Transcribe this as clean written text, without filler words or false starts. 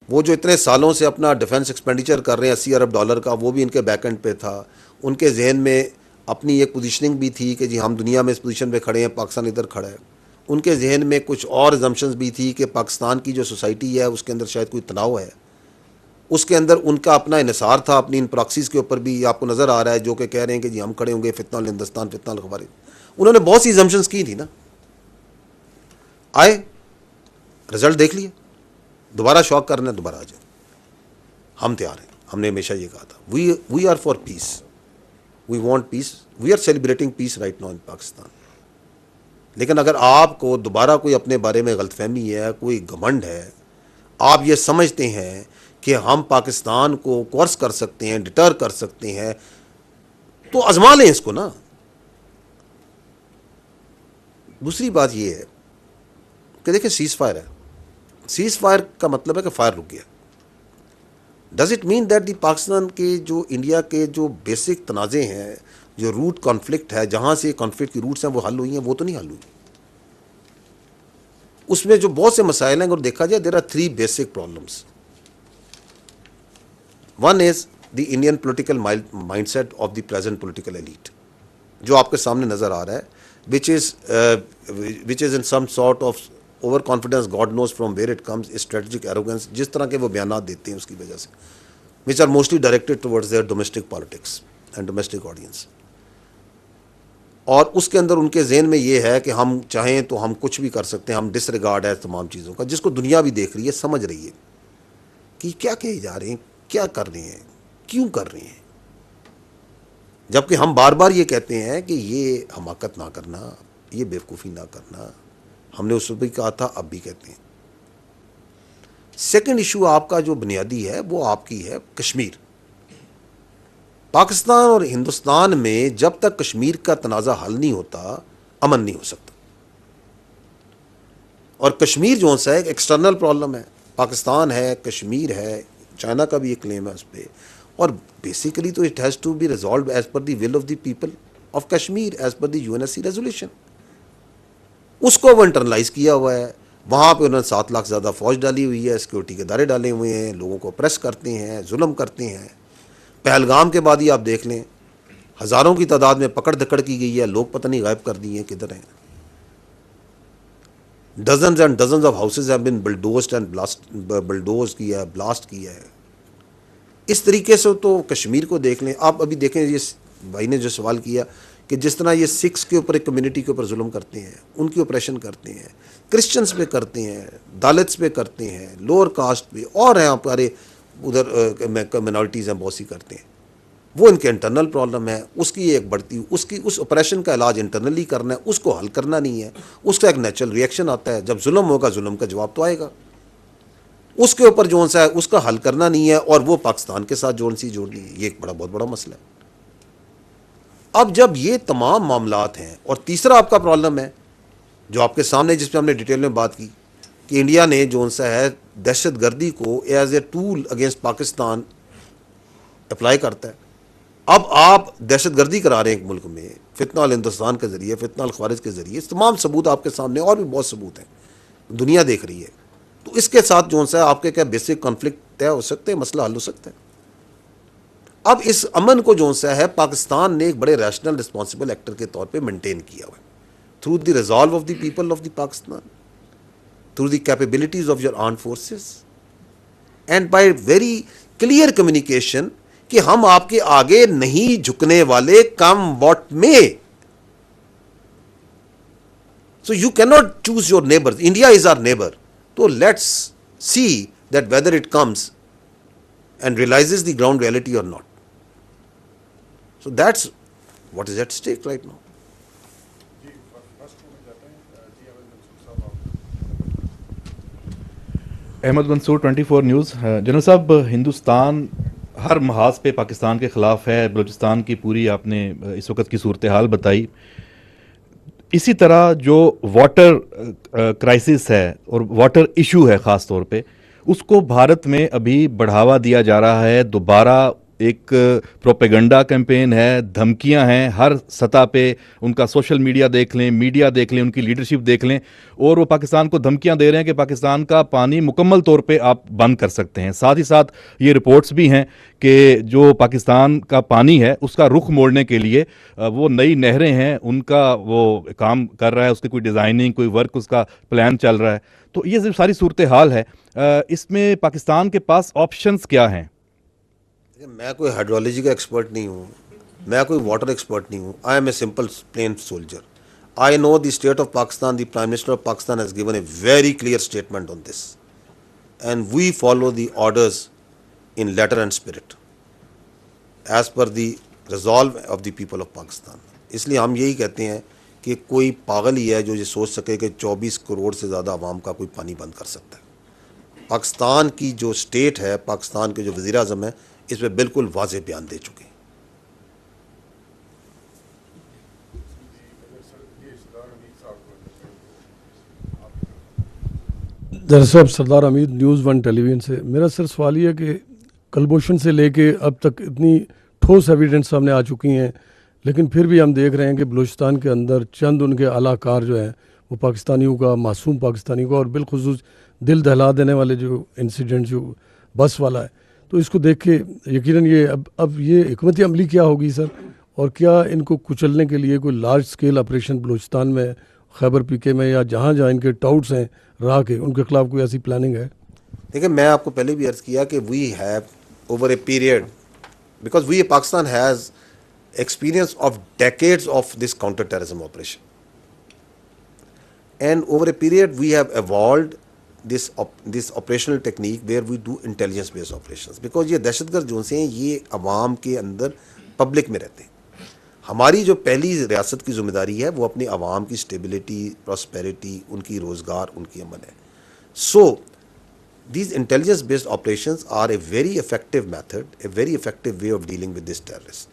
وہ جو اتنے سالوں سے اپنا ڈیفنس ایکسپینڈیچر کر رہے ہیں $80 ارب کا، وہ بھی ان کے بیک اینڈ پہ تھا. ان کے ذہن میں اپنی ایک پوزیشننگ بھی تھی کہ جی ہم دنیا میں اس پوزیشن پہ کھڑے ہیں، پاکستان ادھر کھڑا ہے. ان کے ذہن میں کچھ اور ایزمپشنز بھی تھی کہ پاکستان کی جو سوسائٹی ہے اس کے اندر شاید کوئی تناؤ ہے. اس کے اندر ان کا اپنا انحصار تھا اپنی ان پراکسیز کے اوپر بھی. آپ کو نظر آ رہا ہے جو کہ کہہ رہے ہیں کہ جی ہم کھڑے ہوں گے فتنہ الہندوستان، فتنہ الخوارج. انہوں نے بہت سی ایزمپشنز کی تھی نا. آئے رزلٹ دیکھ لیے. دوبارہ شوق کرنا ہے دوبارہ آ جائے. ہم تیار ہیں. ہم نے ہمیشہ یہ کہا تھا we are for peace, we want peace, we are celebrating peace right now in Pakistan. لیکن اگر آپ کو دوبارہ کوئی اپنے بارے میں غلط فہمی ہے، کوئی گھمنڈ ہے، آپ یہ سمجھتے ہیں کہ ہم پاکستان کو کورس کر سکتے ہیں، ڈٹر کر سکتے ہیں، تو آزما لیں اس کو نا. دوسری بات یہ ہے کہ دیکھیں سیز فائر ہے. سیز فائر کا مطلب ہے کہ فائر رک گیا. Does it mean that the Pakistan کے جو انڈیا کے جو بیسک تنازع ہیں، جو روٹ کانفلکٹ ہے، جہاں سے کانفلکٹ کی روٹس ہیں وہ حل ہوئی ہیں؟ وہ تو نہیں حل ہوئی. اس میں جو بہت سے مسائل ہیں اگر دیکھا جائے there are 3 basic problems. One is the Indian political mind set of the present political elite, جو آپ کے سامنے نظر آ رہا ہے، which is in some sort of over confidence, God knows from where it comes, strategic arrogance, جس طرح کے وہ بیانات دیتے ہیں اس کی وجہ سے، which are mostly directed towards their domestic politics and domestic audience. اور اس کے اندر ان کے ذہن میں یہ ہے کہ ہم چاہیں تو ہم کچھ بھی کر سکتے ہیں، ہم ڈس ریگارڈ ہے تمام چیزوں کا، جس کو دنیا بھی دیکھ رہی ہے، سمجھ رہی ہے کہ کیا کہے جا رہے ہیں، کیا کر رہے ہیں، کیوں کر رہے ہیں. جبکہ ہم بار بار یہ کہتے ہیں کہ یہ حماقت نہ کرنا، یہ بیوقوفی نہ کرنا. ہم نے اس وقت بھی کہا تھا، اب بھی کہتے ہیں. سیکنڈ ایشو آپ کا جو بنیادی ہے وہ آپ کی ہے کشمیر. پاکستان اور ہندوستان میں جب تک کشمیر کا تنازع حل نہیں ہوتا، امن نہیں ہو سکتا. اور کشمیر جو سا ایک ایکسٹرنل پرابلم ہے. پاکستان ہے، کشمیر ہے، چائنا کا بھی ایک کلیم ہے اس پہ، اور بیسیکلی تو it has to be resolved as per the will of the people of Kashmir, as per the UNSC resolution. اس کو وہ انٹرنلائز کیا ہوا ہے. وہاں پہ انہوں نے 7 لاکھ زیادہ فوج ڈالی ہوئی ہے، سیکورٹی کے ادارے ڈالے ہوئے ہیں، لوگوں کو پریس کرتے ہیں، ظلم کرتے ہیں. پہلگام کے بعد ہی آپ دیکھ لیں، ہزاروں کی تعداد میں پکڑ دھکڑ کی گئی ہے، لوگ پتہ نہیں غائب کر دیے ہیں، کدھر ہیں. Dozens and dozens of houses have been bulldozed and bulldoze کیا ہے، بلاسٹ کیا ہے. اس طریقے سے تو کشمیر کو دیکھ لیں. آپ ابھی دیکھیں، یہ بھائی نے جو سوال کیا کہ جس طرح یہ سکھس کے اوپر، ایک کمیونٹی کے اوپر ظلم کرتے ہیں، ان کی آپریشن کرتے ہیں، کرسچنس پہ کرتے ہیں، دالتس پہ کرتے ہیں، لوور کاسٹ پہ، اور ہیں ہمارے ادھر منارٹیز ہیں بہت سی کرتے ہیں. وہ ان کے انٹرنل پرابلم ہے. اس کی ایک بڑھتی، اس آپریشن کا علاج انٹرنلی کرنا ہے، اس کو حل کرنا نہیں ہے. اس کا ایک نیچرل ریئیکشن آتا ہے، جب ظلم ہوگا ظلم کا جواب تو آئے گا. اس کے اوپر جو سا ہے اس کا حل کرنا نہیں ہے، اور وہ پاکستان کے ساتھ جوڑنی ہے. یہ ایک بہت بڑا مسئلہ ہے. اب جب یہ تمام معاملات ہیں، اور تیسرا آپ کا پرابلم ہے جو آپ کے سامنے، جس پہ ہم نے ڈیٹیل میں بات کی، کہ انڈیا نے جو سا ہے دہشت گردی کو as a tool against Pakistan apply کرتا ہے. اب آپ دہشت گردی کرا رہے ہیں ایک ملک میں، فتنہ الہندوستان کے ذریعے، فتنہ الخوارج کے ذریعے. تمام ثبوت آپ کے سامنے، اور بھی بہت ثبوت ہیں، دنیا دیکھ رہی ہے. تو اس کے ساتھ جو سا آپ کے کیا بیسک کانفلکٹ طے ہو سکتے ہیں، مسئلہ حل ہو سکتا ہے. اب اس امن کو جو سا ہے پاکستان نے ایک بڑے ریشنل رسپانسبل ایکٹر کے طور پہ مینٹین کیا ہوا ہے، through the resolve of the people of the Pakistan, through the capabilities of your armed forces, and by very clear communication کہ ہم آپ کے آگے نہیں جھکنے والے، کم واٹ میں. So you can not choose your neighbour. India is our neighbour. تو let's see that whether it comes and realizes the ground reality اور not. So that's what is at stake right now. Ahmad Mansoor 24 news. General صاحب، ہندوستان ہر محاذ پہ پاکستان کے خلاف ہے. بلوچستان کی پوری آپ نے اس وقت کی صورتحال بتائی. اسی طرح جو واٹر کرائسس ہے اور واٹر ایشو ہے خاص طور پہ، اس کو بھارت میں ابھی بڑھاوا دیا جا رہا ہے. دوبارہ ایک پروپیگنڈا کیمپین ہے, دھمکیاں ہیں ہر سطح پہ. ان کا سوشل میڈیا دیکھ لیں, ان کی لیڈرشپ دیکھ لیں, اور وہ پاکستان کو دھمکیاں دے رہے ہیں کہ پاکستان کا پانی مکمل طور پہ آپ بند کر سکتے ہیں. ساتھ ہی ساتھ یہ رپورٹس بھی ہیں کہ جو پاکستان کا پانی ہے اس کا رخ موڑنے کے لیے وہ نئی نہریں ہیں, ان کا وہ کام کر رہا ہے, اس کی کوئی ڈیزائننگ, کوئی ورک, اس کا پلان چل رہا ہے. تو یہ ساری صورتحال ہے. اس میں پاکستان کے پاس آپشنز کیا ہیں؟ میں کوئی ہائیڈرولوجی کا ایکسپرٹ نہیں ہوں, میں کوئی واٹر ایکسپرٹ نہیں ہوں. I am a simple plain soldier. I know the state of Pakistan. The prime minister of Pakistan has given a very clear statement on this, and we follow the orders in letter and spirit as per the resolve of the people of Pakistan. اس لیے ہم یہی کہتے ہیں کہ کوئی پاگل ہی ہے جو یہ سوچ سکے کہ 24 کروڑ سے زیادہ عوام کا کوئی پانی بند کر سکتا ہے. پاکستان کی جو اسٹیٹ ہے, پاکستان کے جو وزیر اعظم ہیں, اس پہ بالکل واضح بیان دے چکے ہیں. صاحب, سردار حمید, نیوز ون ٹیلی ویژن سے. میرا سر سوال یہ ہے کہ کلبھوشن سے لے کے اب تک اتنی ٹھوس ایویڈنس سامنے آ چکی ہیں, لیکن پھر بھی ہم دیکھ رہے ہیں کہ بلوچستان کے اندر چند ان کے اعلیٰ کار جو ہیں وہ پاکستانیوں کا, معصوم پاکستانیوں کا, اور بالخصوص دل دہلا دینے والے جو انسیڈنٹ جو بس والا ہے, تو اس کو دیکھ کے یقیناً یہ اب یہ حکمت عملی کیا ہوگی سر, اور کیا ان کو کچلنے کے لیے کوئی لارج سکیل آپریشن بلوچستان میں, خیبر پی کے میں, یا جہاں جہاں ان کے ٹاؤٹس ہیں راہ کے, ان کے خلاف کوئی ایسی پلاننگ ہے؟ دیکھیں, میں آپ کو پہلے بھی عرض کیا کہ we have over a period, because we Pakistan has experience of decades of this counter terrorism operation, and over a period we have evolved this operational technique where we do intelligence based operations, because یہ دہشت گرد جو سے ہیں یہ عوام کے اندر public میں رہتے ہیں. ہماری جو پہلی ریاست کی ذمہ داری ہے وہ اپنے عوام کی اسٹیبلٹی, پراسپیرٹی, ان کی روزگار, ان کی امن ہے. سو these intelligence based operations are a very effective method, a very effective way of dealing with this terrorist.